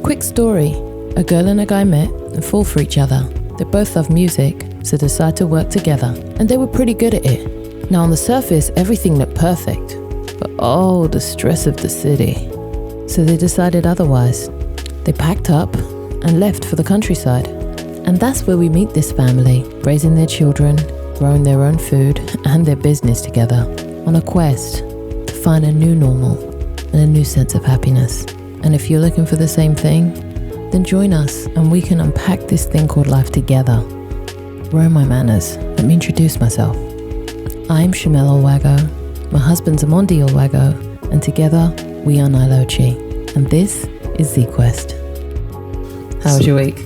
Quick story. A girl and a guy met and fall for each other. They both love music, so decide to work together. And they were pretty good at it. Now on the surface, everything looked perfect. But oh, the stress of the city. So they decided otherwise. They packed up and left for the countryside. And that's where we meet this family, raising their children, growing their own food and their business together, on a quest to find a new normal and a new sense of happiness. And if you're looking for the same thing, then join us and we can unpack this thing called life together. Where are my manners? Let me introduce myself. I'm Shamel Olwago, my husband's Amondi Olwago, and together we are Nile Ochi. And this is Z-Quest. How was your week?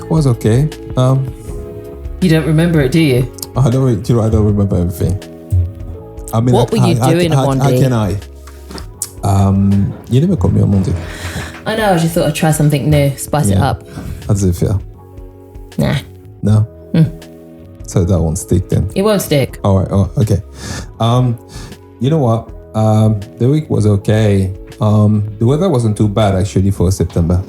Was okay. You don't remember it, do you? I don't remember everything. I mean, what were you doing on Monday? How can I? You never called me on Monday. I know, I just thought I'd try something new, spice it up. How does it feel? Nah. No? So that won't stick then? It won't stick. All right, okay. You know what? The week was okay. The weather wasn't too bad actually for September.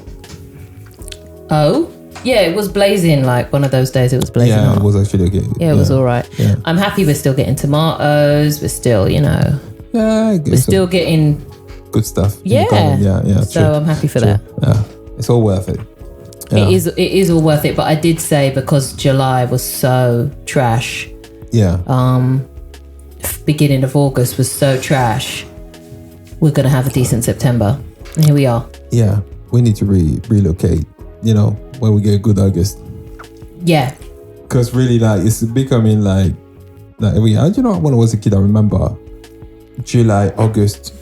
Oh? Yeah, it was blazing, like one of those days it was blazing hot. It was actually okay. Yeah, it was all right. Yeah. I'm happy we're still getting tomatoes. We're still, Yeah, I guess we're still getting good stuff. Yeah. Yeah. So true. I'm happy for that. Yeah, it's all worth it. Yeah. It is all worth it. But I did say because July was so trash. Yeah. Beginning of August was so trash. We're gonna have a decent September. And here we are. Yeah, we need to relocate. When we get a good August. Yeah. Because really, like, it's becoming like when I was a kid, I remember July, August,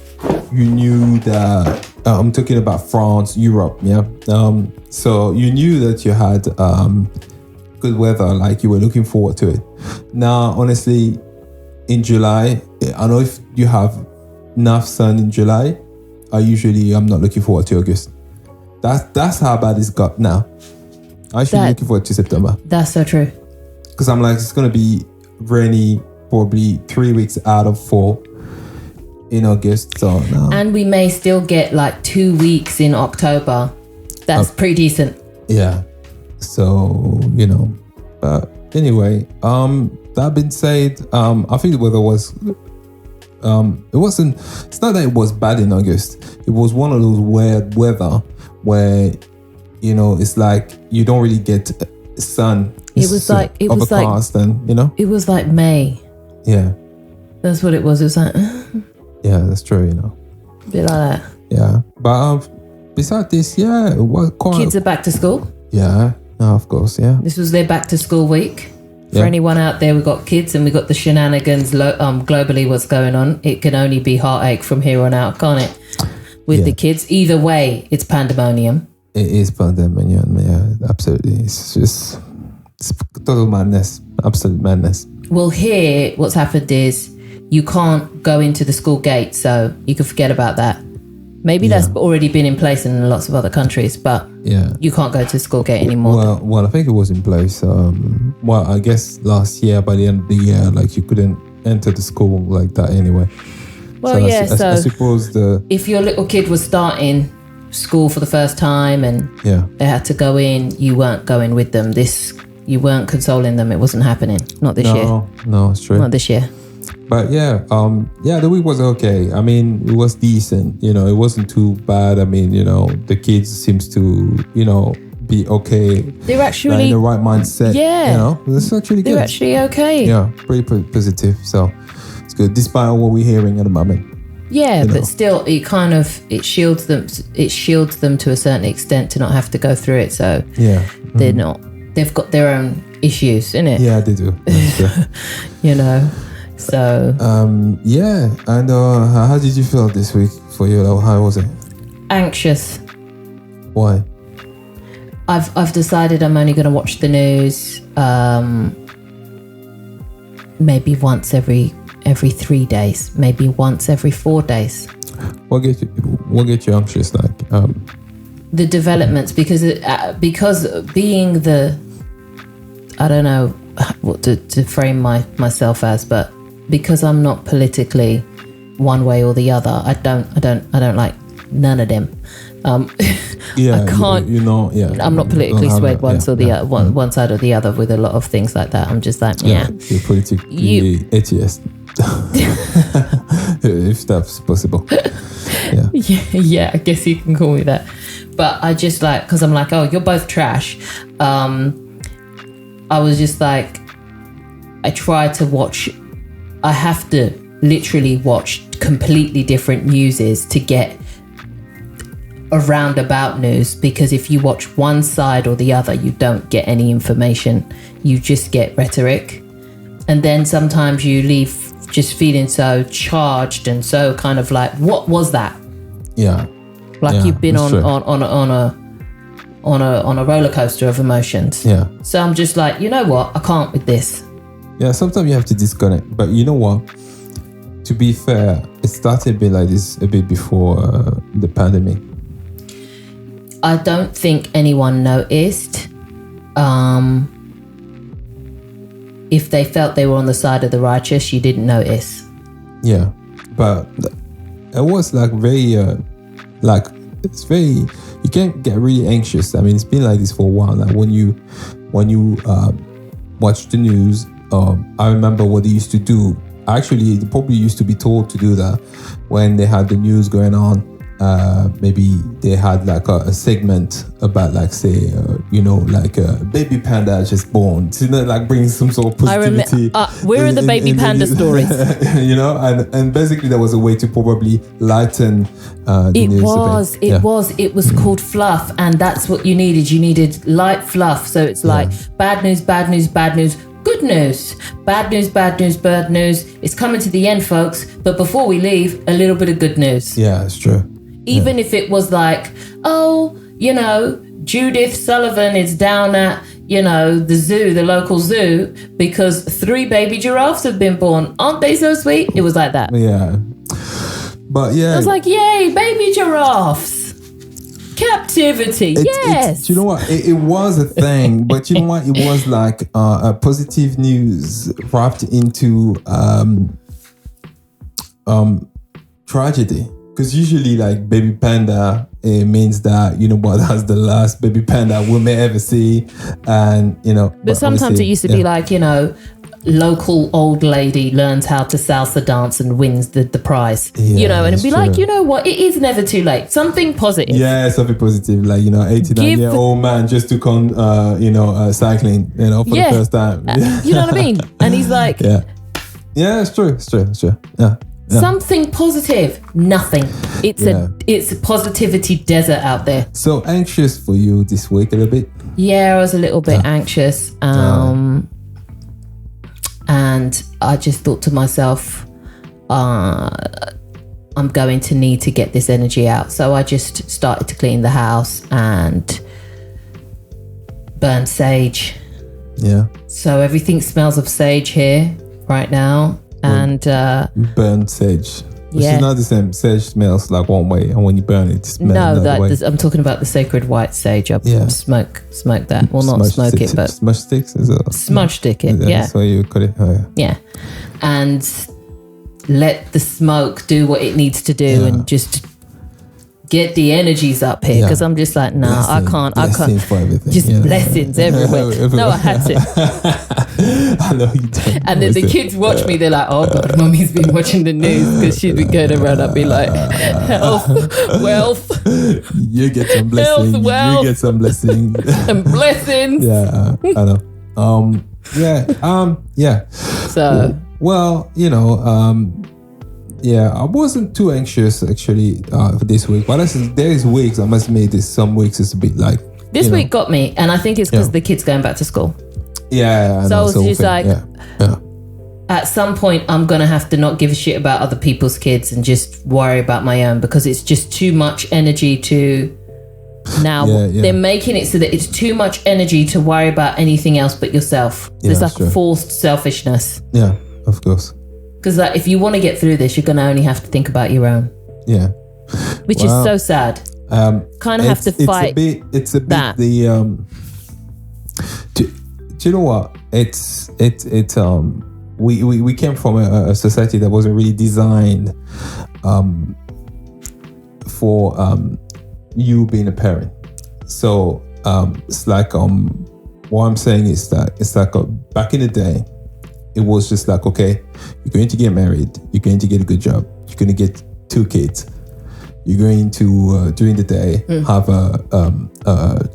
you knew that, I'm talking about France, Europe, yeah? So you knew that you had good weather, like you were looking forward to it. Now, honestly, in July, I don't know if you have enough sun in July. I'm not looking forward to August. That's how bad it's got now. I'm actually looking forward to September. That's so true. Because I'm like, it's going to be rainy probably 3 weeks out of 4 in August. So no. And we may still get like 2 weeks in October. That's pretty decent. Yeah. So, but anyway, that being said, I think the weather was, it's not that it was bad in August. It was one of those weird weather where, it's like you don't really get sun. It was like It was like May. Yeah. That's what it was. It was like yeah, that's true, a bit like that. Yeah. But besides this, yeah, kids are back to school. Yeah, of course, yeah. This was their back to school week. For anyone out there, we've got kids and we've got the shenanigans globally what's going on. It can only be heartache from here on out, can't it? With the kids. Either way, it's pandemonium. It is pandemonium, yeah, absolutely. It's total madness, absolute madness. Well, here, what's happened is you can't go into the school gate, so you can forget about that. Maybe that's already been in place in lots of other countries, but you can't go to the school gate anymore. Well, I think it was in place. I guess last year, by the end of the year, like you couldn't enter the school like that anyway. Well, so I suppose if your little kid was starting school for the first time and they had to go in, you weren't going with them. You weren't consoling them. It wasn't happening. Not this year. No, it's true. Not this year. But the week was okay. I mean, it was decent. It wasn't too bad. I mean, the kids seems to, be okay. They're actually in the right mindset. Yeah. It's actually good. They're actually okay. Yeah, pretty positive. So it's good, despite what we're hearing at the moment. Yeah, but still, it shields them. It shields them to a certain extent to not have to go through it. So they're not. They've got their own issues, innit? Yeah, they do. So. And how did you feel this week for you? How was it? Anxious. Why? I've decided I'm only going to watch the news maybe once every 3 days, maybe once every 4 days. What gets you anxious? Like the developments, because being the, I don't know what to frame myself as, but because I'm not politically one way or the other, I don't like none of them. I can't. I'm not politically swayed one side or the other with a lot of things like that. I'm just like, you're politically atheist. If that's possible. Yeah, I guess you can call me that. But I just like, because I'm like, oh, you're both trash. I was just like, I try to watch, I have to literally watch completely different newses to get a roundabout news, because if you watch one side or the other, you don't get any information. You just get rhetoric. And then sometimes you leave just feeling so charged and so kind of like, what was that? Yeah. Like you've been on a roller coaster of emotions. Yeah. So I'm just like, you know what? I can't with this. Yeah, sometimes you have to disconnect. But you know what? To be fair, it started a bit like this a bit before the pandemic. I don't think anyone noticed. If they felt they were on the side of the righteous, you didn't notice. Yeah, but it was like very, it's very, you can't get really anxious. I mean, it's been like this for a while. Like when you watch the news, I remember what they used to do. Actually, they probably used to be told to do that when they had the news going on. Maybe they had like a segment about like say like a baby panda just born, like bring some sort of positivity. Where are the baby panda stories? And basically there was a way to probably lighten the news. It was called fluff, and that's what you needed. You needed light fluff. So it's like bad news, bad news, bad news. Good news, bad news, bad news, bad news. It's coming to the end, folks. But before we leave, a little bit of good news. Yeah, it's true. Even if it was like, oh, Judith Sullivan is down at, the zoo, the local zoo, because 3 baby giraffes have been born. Aren't they so sweet? It was like that. Yeah. But yeah. I was like, yay, baby giraffes. Captivity. Yes. Do you know what? It was a thing, but you know what? It was like a positive news wrapped into tragedy. Because usually, like baby panda, it means that that's the last baby panda we may ever see, and But sometimes it used to be like local old lady learns how to salsa dance and wins the prize. And it'd be like, you know what? It is never too late. Something positive. Yeah, something positive. Like 89-year-old man just took on cycling. For the first time. You know what I mean? And he's like, it's true. Yeah. Something positive. Nothing. It's a positivity desert out there. So anxious for you this week a little bit? Yeah, I was a little bit anxious. And I just thought to myself, I'm going to need to get this energy out. So I just started to clean the house and burn sage. Yeah. So everything smells of sage here right now. And burnt sage. It's not the same. Sage smells like one way, and when you burn it, it smells another way. I'm talking about the sacred white sage. I smoke that. Well, not smoke it, but smudge sticks. Smudge stick it. Yeah. So you cut it. Yeah, and let the smoke do what it needs to do, and just get the energies up here, because I'm just like, I can't. For everything, just blessings everywhere. No, I had to. I know you don't. And then the kids watch me. They're like, oh God, Mummy's been watching the news, because she's been going around. I'd be like, health, wealth. You get some blessings. Health, wealth. You get some blessings. And blessings. Yeah, I know. Yeah. So. Well, I wasn't too anxious actually for this week, but there is weeks, I must admit, some weeks it's a bit like this week got me, and I think it's because the kids going back to school. Yeah, so I was just like, at some point I'm gonna have to not give a shit about other people's kids and just worry about my own, because it's just too much energy to. Now they're making it so that it's too much energy to worry about anything else but yourself. There's like a forced selfishness. Yeah, of course. Because if you want to get through this, you're going to only have to think about your own. Yeah. Which is so sad. Kind of have to fight. It's a bit that. Do you know what? We came from a society that wasn't really designed for you being a parent. So it's like what I'm saying is that it's like back in the day, it was just like, okay, you're going to get married, you're going to get a good job, you're going to get 2 kids, you're going to during the day have a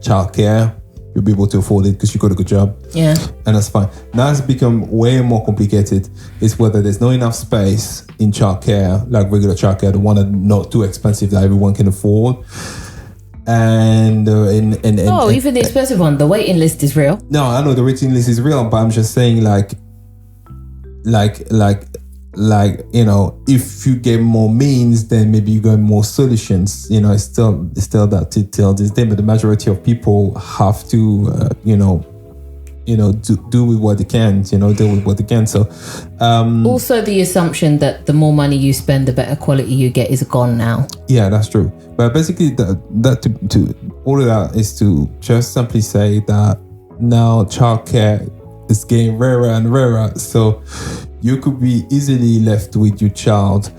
childcare. You'll be able to afford it because you got a good job. Yeah. And that's fine. Now it's become way more complicated. It's whether there's not enough space in childcare, like regular childcare, the one that's not too expensive that everyone can afford. And even the expensive one, the waiting list is real. No, I know the waiting list is real, but I'm just saying like, you know, if you get more means, then maybe you get more solutions. You know, it's still that till this day, but the majority of people have to, do with what they can. You know, deal with what they can. So, also the assumption that the more money you spend, the better quality you get is gone now. Yeah, that's true. But basically, that to all of that is to just simply say that now childcare is getting rarer and rarer. So you could be easily left with your child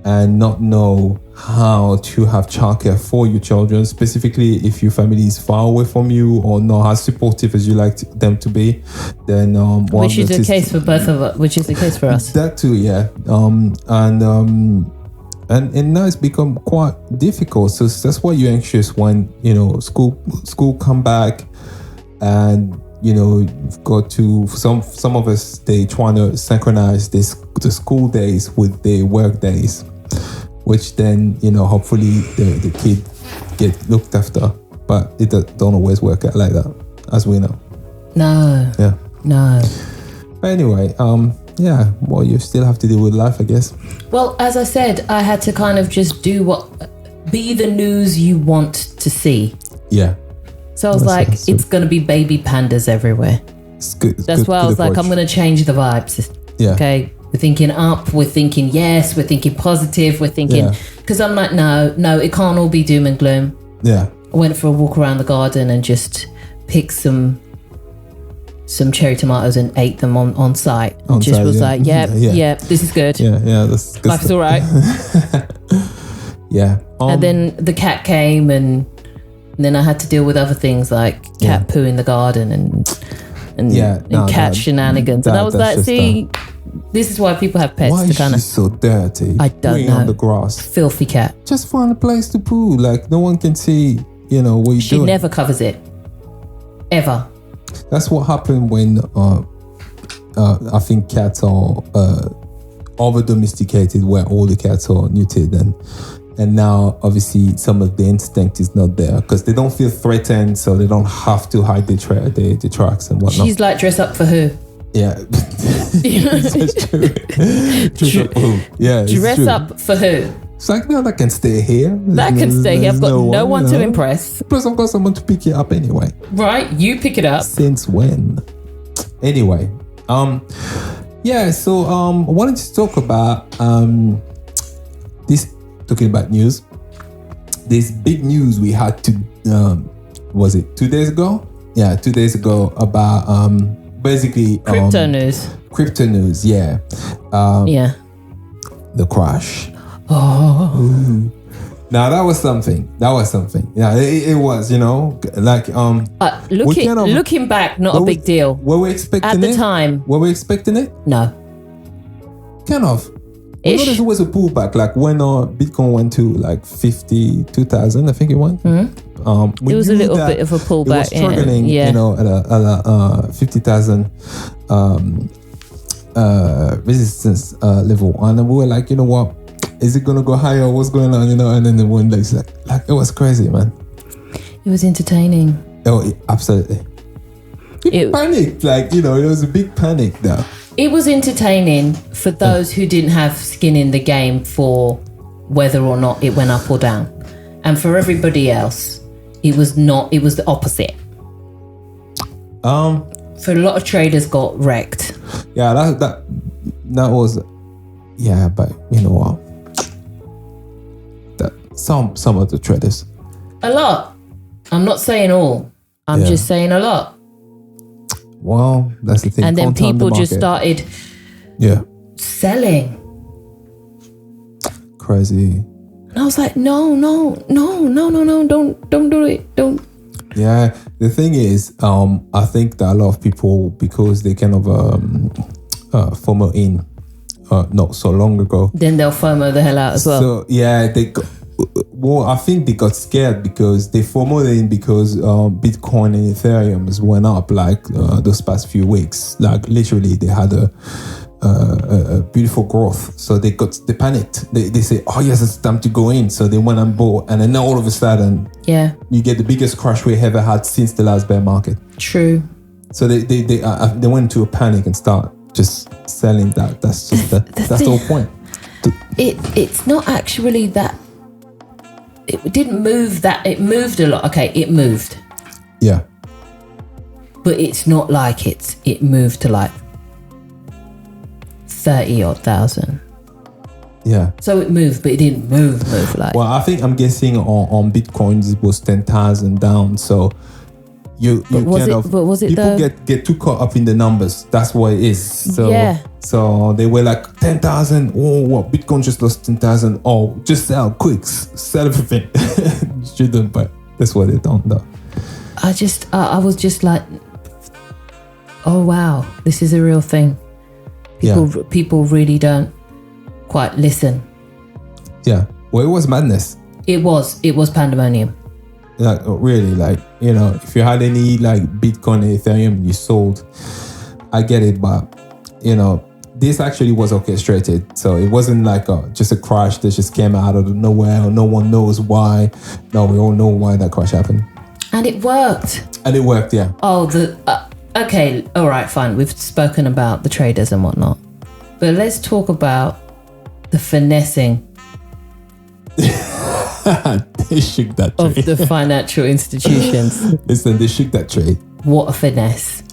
and not know how to have childcare for your children, specifically if your family is far away from you or not as supportive as you like them to be. Then which is the case for both of us. Which is the case for us. That too, yeah. And now it's become quite difficult. So that's why you're anxious when school come back, and you've got to some of us, they trying to synchronize the school days with the work days, which then hopefully the kid get looked after, but it don't always work out like that, as we know. No. Yeah. No. But anyway, yeah, well, you still have to deal with life, I guess. Well, as I said, I had to kind of just be the news you want to see. Yeah. So I was like, it's going to be baby pandas everywhere. It's good. That's why I was like, I'm going to change the vibes. Yeah. Okay. We're thinking up, we're thinking yes, we're thinking positive, we're thinking, because I'm like, no, it can't all be doom and gloom. Yeah. I went for a walk around the garden and just picked some cherry tomatoes and ate them on site. And just was like, yeah, this is good. Yeah, that's good. Life's all right. Yeah. And then the cat came, and then I had to deal with other things like cat poo in the garden and cat shenanigans. And I was like, see, this is why people have pets. Why is she so dirty? I don't know. On the grass. Filthy cat. Just find a place to poo. Like, no one can see, what you're doing. She never covers it. Ever. That's what happened when I think cats are over domesticated, where all the cats are neutered, and now obviously some of the instinct is not there because they don't feel threatened, so they don't have to hide the tracks and whatnot. She's like, dress up for who? Yeah. That's true. Dress up for who? Yeah. Dress up for who? It's like, no, that can stay here. That can stay here. I've got no one to impress. Plus, I've got someone to pick it up anyway. Right, you pick it up. Since when? Anyway, yeah. So, I wanted to talk about this. Talking about news. This big news we had was it 2 days ago? Yeah, 2 days ago about basically crypto news. Crypto news, yeah. Yeah. The crash. Oh. Ooh. Now that was something. Yeah, it was, like looking back, not a big deal. Were we expecting it? At the time. Were we expecting it? No. Kind of. We know there's always a pullback, like when Bitcoin went to like 52,000, I think it went. Mm-hmm. It was a little bit of a pullback. It was struggling, at a 50,000 resistance level, and we were like, you know what? Is it gonna go higher? What's going on? And then the one like it was crazy, man. It was entertaining. Oh, absolutely. It panicked, it was a big panic there. It was entertaining for those who didn't have skin in the game for whether or not it went up or down, and for everybody else, it was not. It was the opposite. For a lot of traders, got wrecked. Yeah, that was. Yeah, but you know what? Some of the traders. A lot. I'm not saying all. I'm just saying a lot. Well, that's the thing. And then people just started selling. Crazy. And I was like, no, don't do it. Don't. Yeah, the thing is, I think that a lot of people, because they kind of FOMO in not so long ago, Then they'll FOMO the hell out as well. So yeah, I think they got scared because they FOMO'd in because Bitcoin and Ethereum went up like those past few weeks. Like literally, they had a beautiful growth. So they panicked. They say, oh yes, it's time to go in. So they went and bought, and then all of a sudden, you get the biggest crash we ever had since the last bear market. True. So they went into a panic and start just selling that. That's just that's the whole point. It's not actually that. It didn't move that. It moved a lot. Okay, it moved. Yeah. But it's not like it moved to like 30,000. Yeah. So it moved, but it didn't move like. Well, I think I'm guessing on Bitcoins it was 10,000 down. So you was it people get too caught up in the numbers. That's what it is. So so they were like 10,000. Oh, what? Bitcoin just lost 10,000. Oh, just sell quick, sell everything. Shouldn't, but that's what they don't know. I was just like, oh wow, this is a real thing. People really don't quite listen. Yeah. Well, it was madness. It was pandemonium. Like really, like, you know, if you had any like Bitcoin and Ethereum you sold, I get it, but you know, this actually was orchestrated. So it wasn't like just a crash that just came out of nowhere or no one knows why. No, we all know why that crash happened. And it worked. Yeah. Oh, okay, all right, fine. We've spoken about the traders and whatnot, but let's talk about the finessing. They shook that trade. Of the financial institutions. Listen, they shook that trade. What a finesse.